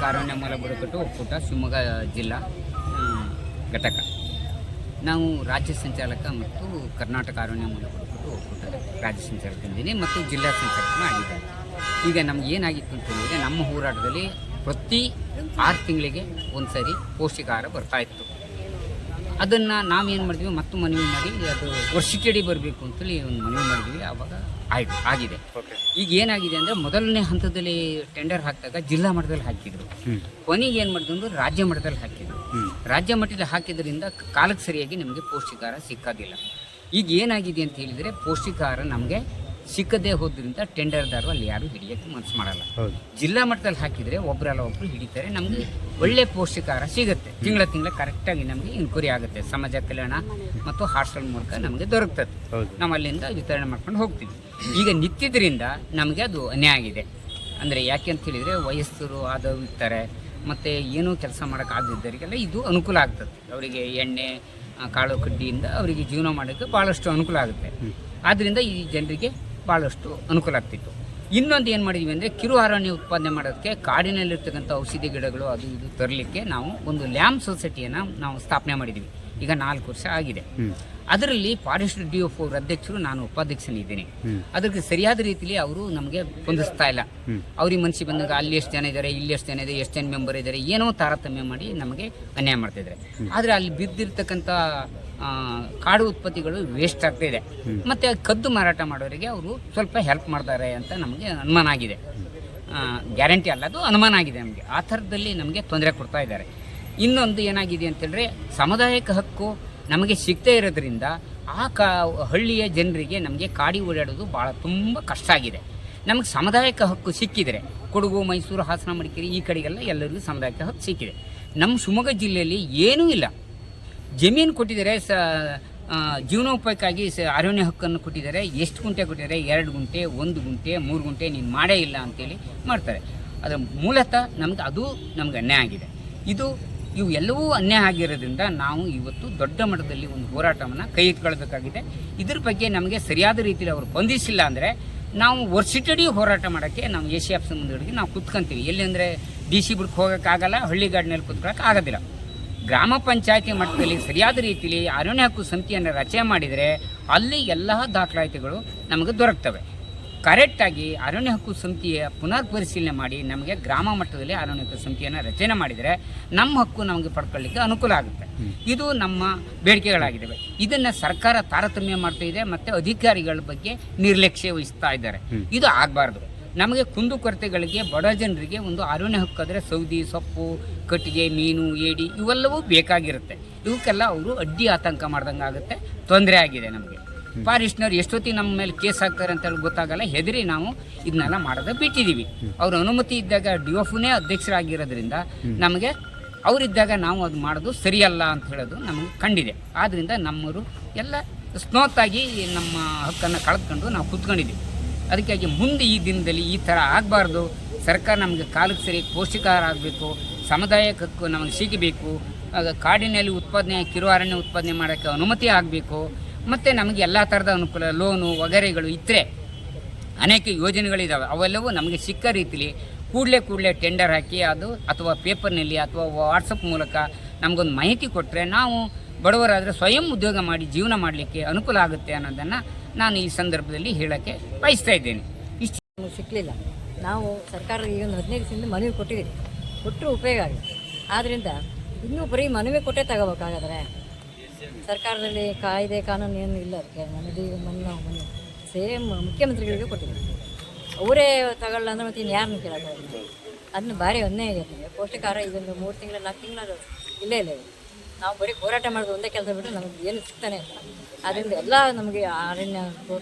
ಅರಣ್ಯ ಮೂಲ ಬುಡಕಟ್ಟು ಒಕ್ಕೂಟ ಶಿವಮೊಗ್ಗ ಜಿಲ್ಲಾ ಘಟಕ. ನಾವು ರಾಜ್ಯ ಸಂಚಾಲಕ ಮತ್ತು ಕರ್ನಾಟಕ ಅರಣ್ಯ ಮೂಲ ಬುಡಕಟ್ಟು ಒಕ್ಕೂಟ ರಾಜ್ಯ ಸಂಚಾಲಕನಿದ್ದೀನಿ ಮತ್ತು ಜಿಲ್ಲಾ ಸಂಚಾಲಕನೂ ಆಗಿದ್ದಾರೆ. ಈಗ ನಮ್ಗೆ ಏನಾಗಿತ್ತು ಅಂತಂದರೆ, ನಮ್ಮ ಹೋರಾಟದಲ್ಲಿ ಪ್ರತಿ 6 ತಿಂಗಳಿಗೆ ಒಂದು ಸರಿ ಪೌಷ್ಟಿಕಾಹಾರ ಬರ್ತಾಯಿತ್ತು. ಅದನ್ನು ನಾವೇನು ಮಾಡಿದ್ವಿ, ಮತ್ತು ಮನವಿ ಮಾಡಿ ಅದು ವರ್ಷಿಡೀ ಬರಬೇಕು ಅಂತೇಳಿ ಒಂದು ಮನವಿ ಮಾಡಿದ್ವಿ. ಆವಾಗ ಆಗಿದೆ. ಈಗ ಏನಾಗಿದೆ ಅಂದರೆ, ಮೊದಲನೇ ಹಂತದಲ್ಲಿ ಟೆಂಡರ್ ಹಾಕಿದಾಗ ಜಿಲ್ಲಾ ಮಟ್ಟದಲ್ಲಿ ಹಾಕಿದ್ರು, ಕೊನೆಗೆ ಏನು ಮಾಡಿದ್ರು ರಾಜ್ಯ ಮಟ್ಟದಲ್ಲಿ ಹಾಕಿದ್ರು. ರಾಜ್ಯ ಮಟ್ಟದಲ್ಲಿ ಹಾಕಿದ್ರಿಂದ ಕಾಲಕ್ಕೆ ಸರಿಯಾಗಿ ನಮಗೆ ಪೌಷ್ಟಿಕಾಹಾರ ಸಿಕ್ಕೋದಿಲ್ಲ. ಈಗ ಏನಾಗಿದೆ ಅಂತ ಹೇಳಿದರೆ, ಪೌಷ್ಟಿಕಾಹಾರ ನಮಗೆ ಸಿಕ್ಕದೇ ಹೋದ್ರಿಂದ ಟೆಂಡರ್ದಾರರು ಅಲ್ಲಿ ಯಾರು ಹಿಡಿಯೋಕ್ಕೆ ಮನಸ್ಸು ಮಾಡಲ್ಲ. ಜಿಲ್ಲಾ ಮಟ್ಟದಲ್ಲಿ ಹಾಕಿದರೆ ಒಬ್ಬರಲ್ಲ ಒಬ್ಬರು ಹಿಡಿತಾರೆ, ನಮಗೆ ಒಳ್ಳೆ ಪೌಷ್ಟಿಕಾಹಾರ ಸಿಗುತ್ತೆ. ತಿಂಗಳ ಕರೆಕ್ಟಾಗಿ ನಮಗೆ ಇನ್ಕ್ವೈರಿ ಆಗುತ್ತೆ. ಸಮಾಜ ಕಲ್ಯಾಣ ಮತ್ತು ಹಾಸ್ಟೆಲ್ ಮೂಲಕ ನಮಗೆ ದೊರಕ್ತದೆ. ನಾವು ಅಲ್ಲಿಂದ ವಿತರಣೆ ಮಾಡ್ಕೊಂಡು ಹೋಗ್ತೀವಿ. ಈಗ ನಿಂತಿದ್ದರಿಂದ ನಮಗೆ ಅದು ಅನ್ಯಾಯ ಆಗಿದೆ. ಅಂದರೆ ಯಾಕೆ ಅಂತ ಹೇಳಿದರೆ, ವಯಸ್ಸರು ಆದವು ಇರ್ತಾರೆ, ಮತ್ತು ಏನೂ ಕೆಲಸ ಮಾಡೋಕ್ಕಾಗದಿದ್ದವರಿಗೆಲ್ಲ ಇದು ಅನುಕೂಲ ಆಗ್ತದೆ. ಅವರಿಗೆ ಎಣ್ಣೆ ಕಾಳು ಕಡ್ಡಿಯಿಂದ ಅವರಿಗೆ ಜೀವನ ಮಾಡೋಕ್ಕೆ ಭಾಳಷ್ಟು ಅನುಕೂಲ ಆಗುತ್ತೆ. ಆದ್ದರಿಂದ ಈ ಜನರಿಗೆ ಭಾಳಷ್ಟು ಅನುಕೂಲ ಆಗ್ತಿತ್ತು. ಇನ್ನೊಂದು ಏನು ಮಾಡಿದ್ವಿ ಅಂದರೆ, ಕಿರು ಅರಣ್ಯ ಉತ್ಪಾದನೆ ಮಾಡೋದಕ್ಕೆ ಕಾಡಿನಲ್ಲಿರ್ತಕ್ಕಂಥ ಔಷಧಿ ಗಿಡಗಳು ಅದು ಇದು ತರಲಿಕ್ಕೆ ನಾವು ಒಂದು ಲ್ಯಾಮ್ ಸೊಸೈಟಿಯನ್ನು ನಾವು ಸ್ಥಾಪನೆ ಮಾಡಿದ್ವಿ. ಈಗ 4 ವರ್ಷ ಆಗಿದೆ. ಅದರಲ್ಲಿ ಫಾರೆಸ್ಟ್ DFO ಅಧ್ಯಕ್ಷರು, ನಾನು ಉಪಾಧ್ಯಕ್ಷನಿದ್ದೀನಿ. ಅದಕ್ಕೆ ಸರಿಯಾದ ರೀತಿಯಲ್ಲಿ ಅವರು ನಮಗೆ ಹೊಂದಿಸ್ತಾ ಇಲ್ಲ. ಅವ್ರಿಗೆ ಮನಸ್ಸಿಗೆ ಬಂದಾಗ ಅಲ್ಲಿ ಎಷ್ಟು ಜನ ಇದ್ದಾರೆ, ಇಲ್ಲಿ ಎಷ್ಟು ಜನ ಇದೆ, ಎಷ್ಟು ಜನ ಮೆಂಬರ್ ಇದ್ದಾರೆ, ಏನೋ ತಾರತಮ್ಯ ಮಾಡಿ ನಮಗೆ ಅನ್ಯಾಯ ಮಾಡ್ತಾಯಿದ್ದಾರೆ. ಆದರೆ ಅಲ್ಲಿ ಬಿದ್ದಿರ್ತಕ್ಕಂಥ ಕಾಡು ಉತ್ಪತ್ತಿಗಳು ವೇಸ್ಟ್ ಆಗ್ತಾಯಿದೆ. ಮತ್ತು ಕದ್ದು ಮಾರಾಟ ಮಾಡೋರಿಗೆ ಅವರು ಸ್ವಲ್ಪ ಹೆಲ್ಪ್ ಮಾಡ್ತಾರೆ ಅಂತ ನಮಗೆ ಅನುಮಾನ ಆಗಿದೆ. ಗ್ಯಾರಂಟಿ ಅಲ್ಲ, ಅದು ಅನುಮಾನ ಆಗಿದೆ ನಮಗೆ. ಆ ಥರದಲ್ಲಿ ನಮಗೆ ತೊಂದರೆ ಕೊಡ್ತಾ ಇದ್ದಾರೆ. ಇನ್ನೊಂದು ಏನಾಗಿದೆ ಅಂತೇಳಿದ್ರೆ, ಸಾಮುದಾಯಿಕ ಹಕ್ಕು ನಮಗೆ ಸಿಗ್ತಾ ಇರೋದ್ರಿಂದ ಹಳ್ಳಿಯ ಜನರಿಗೆ ನಮಗೆ ಕಾಡಿ ಓಡಾಡೋದು ತುಂಬ ಕಷ್ಟ ಆಗಿದೆ. ನಮಗೆ ಸಾಮುದಾಯಿಕ ಹಕ್ಕು ಸಿಕ್ಕಿದರೆ, ಕೊಡಗು, ಮೈಸೂರು, ಹಾಸನ, ಮಡಿಕೇರಿ ಈ ಕಡೆಗೆಲ್ಲ ಎಲ್ಲರಿಗೂ ಸಾಮುದಾಯಿಕ ಹಕ್ಕು ಸಿಕ್ಕಿದೆ. ನಮ್ಮ ಶಿವಮೊಗ್ಗ ಜಿಲ್ಲೆಯಲ್ಲಿ ಏನೂ ಇಲ್ಲ. ಜಮೀನು ಕೊಟ್ಟಿದ್ದಾರೆ, ಜೀವನೋಪಾಯಕ್ಕಾಗಿ ಅರಣ್ಯ ಹಕ್ಕನ್ನು ಕೊಟ್ಟಿದ್ದಾರೆ. ಎಷ್ಟು ಗುಂಟೆ ಕೊಟ್ಟಿದ್ದಾರೆ? 2 ಗುಂಟೆ, 1 ಗುಂಟೆ, 3 ಗುಂಟೆ, ನೀನು ಮಾಡೇ ಇಲ್ಲ ಅಂತೇಳಿ ಮಾಡ್ತಾರೆ. ಅದರ ಮೂಲತಃ ನಮ್ಗೆ ಅನ್ಯಾಯ ಆಗಿದೆ. ಇವು ಎಲ್ಲವೂ ಅನ್ಯಾಯ ಆಗಿರೋದ್ರಿಂದ ನಾವು ಇವತ್ತು ದೊಡ್ಡ ಮಟ್ಟದಲ್ಲಿ ಒಂದು ಹೋರಾಟವನ್ನು ಕೈ ಎತ್ಕೊಳ್ಬೇಕಾಗಿದೆ. ಇದ್ರ ಬಗ್ಗೆ ನಮಗೆ ಸರಿಯಾದ ರೀತಿಯಲ್ಲಿ ಅವರು ಸ್ಪಂದಿಸಿಲ್ಲ ಅಂದರೆ, ನಾವು ವರ್ಷಿಡೀ ಹೋರಾಟ ಮಾಡೋಕ್ಕೆ ನಾವು ACF ಮುಂದೆ ನಾವು ಕುತ್ಕೊಂತೀವಿ. ಎಲ್ಲಿ ಅಂದರೆ, DC ಬಿಡ್ಕೆ ಹೋಗೋಕ್ಕಾಗಲ್ಲ, ಹಳ್ಳಿಗಾಡಿನಲ್ಲಿ ಕುತ್ಕೊಳ್ಳೋಕೆ ಆಗೋದಿಲ್ಲ. ಗ್ರಾಮ ಪಂಚಾಯತಿ ಮಟ್ಟದಲ್ಲಿ ಸರಿಯಾದ ರೀತಿಯಲ್ಲಿ ಅರಣ್ಯ ಹಕ್ಕು ಸಮಿತಿಯನ್ನು ರಚನೆ ಮಾಡಿದರೆ ಅಲ್ಲಿ ಎಲ್ಲ ದಾಖಲಾತಿಗಳು ನಮಗೆ ದೊರಕ್ತವೆ. ಕರೆಕ್ಟಾಗಿ ಅರಣ್ಯ ಹಕ್ಕು ಸಮಿತಿಯ ಪುನರ್ ಪರಿಶೀಲನೆ ಮಾಡಿ ನಮಗೆ ಗ್ರಾಮ ಮಟ್ಟದಲ್ಲಿ ಅರಣ್ಯ ಹಕ್ಕು ಸಮಿತಿಯನ್ನು ರಚನೆ ಮಾಡಿದರೆ ನಮ್ಮ ಹಕ್ಕು ನಮಗೆ ಪಡ್ಕೊಳ್ಳಿಕ್ಕೆ ಅನುಕೂಲ ಆಗುತ್ತೆ. ಇದು ನಮ್ಮ ಬೇಡಿಕೆಗಳಾಗಿದ್ದಾವೆ. ಇದನ್ನು ಸರ್ಕಾರ ತಾರತಮ್ಯ ಮಾಡ್ತಾ ಇದೆ ಮತ್ತು ಅಧಿಕಾರಿಗಳ ಬಗ್ಗೆ ನಿರ್ಲಕ್ಷ್ಯ ವಹಿಸ್ತಾ ಇದ್ದಾರೆ. ಇದು ಆಗಬಾರ್ದು. ನಮಗೆ ಕುಂದುಕೊರತೆಗಳಿಗೆ, ಬಡ ಜನರಿಗೆ ಒಂದು ಅರಣ್ಯ ಹಕ್ಕಾದರೆ ಸೌದಿ, ಸೊಪ್ಪು, ಕಟ್ಟಿಗೆ, ಮೀನು, ಏಡಿ ಇವೆಲ್ಲವೂ ಬೇಕಾಗಿರುತ್ತೆ. ಇವಕ್ಕೆಲ್ಲ ಅವರು ಅಡ್ಡಿ ಆತಂಕ ಮಾಡ್ದಂಗೆ ಆಗುತ್ತೆ. ತೊಂದರೆ ಆಗಿದೆ ನಮಗೆ. ಫಾರೆಸ್ಟ್ನವ್ರು ಎಷ್ಟೊತ್ತಿಗೆ ನಮ್ಮ ಮೇಲೆ ಕೇಸ್ ಹಾಕ್ತಾರೆ ಅಂತ ಗೊತ್ತಾಗಲ್ಲ, ಹೆದರಿ ನಾವು ಇದನ್ನೆಲ್ಲ ಮಾಡೋದು ಬಿಟ್ಟಿದ್ದೀವಿ. ಅವ್ರ ಅನುಮತಿ ಇದ್ದಾಗ DFOನೇ ಅಧ್ಯಕ್ಷರಾಗಿರೋದ್ರಿಂದ ನಮಗೆ ಅವರಿದ್ದಾಗ ನಾವು ಅದು ಮಾಡೋದು ಸರಿಯಲ್ಲ ಅಂತ ಹೇಳೋದು ನಮಗೆ ಕಂಡಿದೆ. ಆದ್ದರಿಂದ ನಮ್ಮವರು ಎಲ್ಲ ಸ್ಮೂತಾಗಿ ನಮ್ಮ ಹಕ್ಕನ್ನು ಕಳೆದುಕೊಂಡು ನಾವು ಕೂತ್ಕೊಂಡಿದ್ದೀವಿ. ಅದಕ್ಕಾಗಿ ಮುಂದೆ ಈ ದಿನದಲ್ಲಿ ಈ ಥರ ಆಗಬಾರ್ದು. ಸರ್ಕಾರ ನಮಗೆ ಕಾಲಕ್ಕೆ ಸರಿ ಪೌಷ್ಟಿಕಾಹಾರ ಆಗಬೇಕು, ಸಾಮುದಾಯಿಕ ಹಕ್ಕು ನಮಗೆ ಸಿಗಬೇಕು, ಕಾಡಿನಲ್ಲಿ ಕಿರು ಅರಣ್ಯ ಉತ್ಪಾದನೆ ಮಾಡೋಕ್ಕೆ ಅನುಮತಿ ಆಗಬೇಕು. ಮತ್ತು ನಮಗೆ ಎಲ್ಲ ಥರದ ಅನುಕೂಲ, ಲೋನು ವಗೈರೆಗಳು ಇದ್ದರೆ ಅನೇಕ ಯೋಜನೆಗಳಿದ್ದಾವೆ. ಅವೆಲ್ಲವೂ ನಮಗೆ ಸಿಕ್ಕ ರೀತಿಲಿ ಕೂಡಲೇ ಟೆಂಡರ್ ಹಾಕಿ ಅದು ಅಥವಾ ಪೇಪರ್ನಲ್ಲಿ ಅಥವಾ ವಾಟ್ಸಪ್ ಮೂಲಕ ನಮಗೊಂದು ಮಾಹಿತಿ ಕೊಟ್ಟರೆ ನಾವು ಬಡವರಾದರೆ ಸ್ವಯಂ ಉದ್ಯೋಗ ಮಾಡಿ ಜೀವನ ಮಾಡಲಿಕ್ಕೆ ಅನುಕೂಲ ಆಗುತ್ತೆ ಅನ್ನೋದನ್ನು ನಾನು ಈ ಸಂದರ್ಭದಲ್ಲಿ ಹೇಳೋಕ್ಕೆ ಬಯಸ್ತಾ ಇದ್ದೇನೆ. ಇಷ್ಟು ಸಿಕ್ಕಲಿಲ್ಲ. ನಾವು ಸರ್ಕಾರ ಈಗ ಒಂದು 15 ದಿವಸದಿಂದ ಮನವಿ ಕೊಟ್ಟರೂ ಉಪಯೋಗ ಆಗಿದೆ. ಆದ್ದರಿಂದ ಇನ್ನೂ ಬರೀ ಮನವಿ ಕೊಟ್ಟೇ ತಗೋಬೇಕಾಗಾದ್ರೆ ಸರ್ಕಾರದಲ್ಲಿ ಕಾಯ್ದೆ ಕಾನೂನು ಏನು ಇಲ್ಲ. ಅದಕ್ಕೆ ಮನವಿ ಸೇಮ್ ಮುಖ್ಯಮಂತ್ರಿಗಳಿಗೆ ಕೊಟ್ಟಿದ್ದೀವಿ. ಅವರೇ ತಗೊಳ್ಳ ಅಂದ್ರೆ ಮತ್ತೆ ಇನ್ನು ಯಾರನ್ನು ಕೇಳೋದು? ಅದನ್ನು ಭಾರಿ ಅನ್ಯಾಯ ಇದೆ. ಪೌಷ್ಟಿಕಾಹಾರ ಇದೊಂದು 3 ತಿಂಗಳು 4 ತಿಂಗಳು ಇಲ್ಲೇ ಇಲ್ಲ. ನಾವು ಬರೀ ಹೋರಾಟ ಮಾಡೋದು ಒಂದೇ ಕೆಲಸ ಬಿಟ್ಟರೆ ನಮಗೆ ಏನು ಸಿಗ್ತಾನೆ ಇಲ್ಲ. ಆದ್ದರಿಂದ ಎಲ್ಲ ನಮಗೆ ಅರಣ್ಯ ಹಕ್ಕು,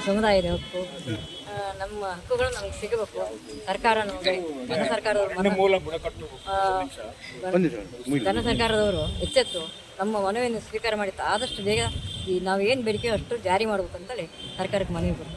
ಸಮುದಾಯದ ಹಕ್ಕು, ನಮ್ಮ ಹಕ್ಕುಗಳು ನಮಗೆ ಸಿಗಬೇಕು. ಸರ್ಕಾರ ನಮಗೆ ಘನ ಸರ್ಕಾರದವರು ಎಚ್ಚೆತ್ತು ನಮ್ಮ ಮನವಿಯನ್ನು ಸ್ವೀಕಾರ ಮಾಡಿ ಆದಷ್ಟು ಬೇಗ ನಾವು ಏನು ಬೇಡಿಕೆ ಅಷ್ಟು ಜಾರಿ ಮಾಡಬೇಕಂತೇಳಿ ಸರ್ಕಾರಕ್ಕೆ ಮನವಿ ಕೊಡ್ತೀವಿ.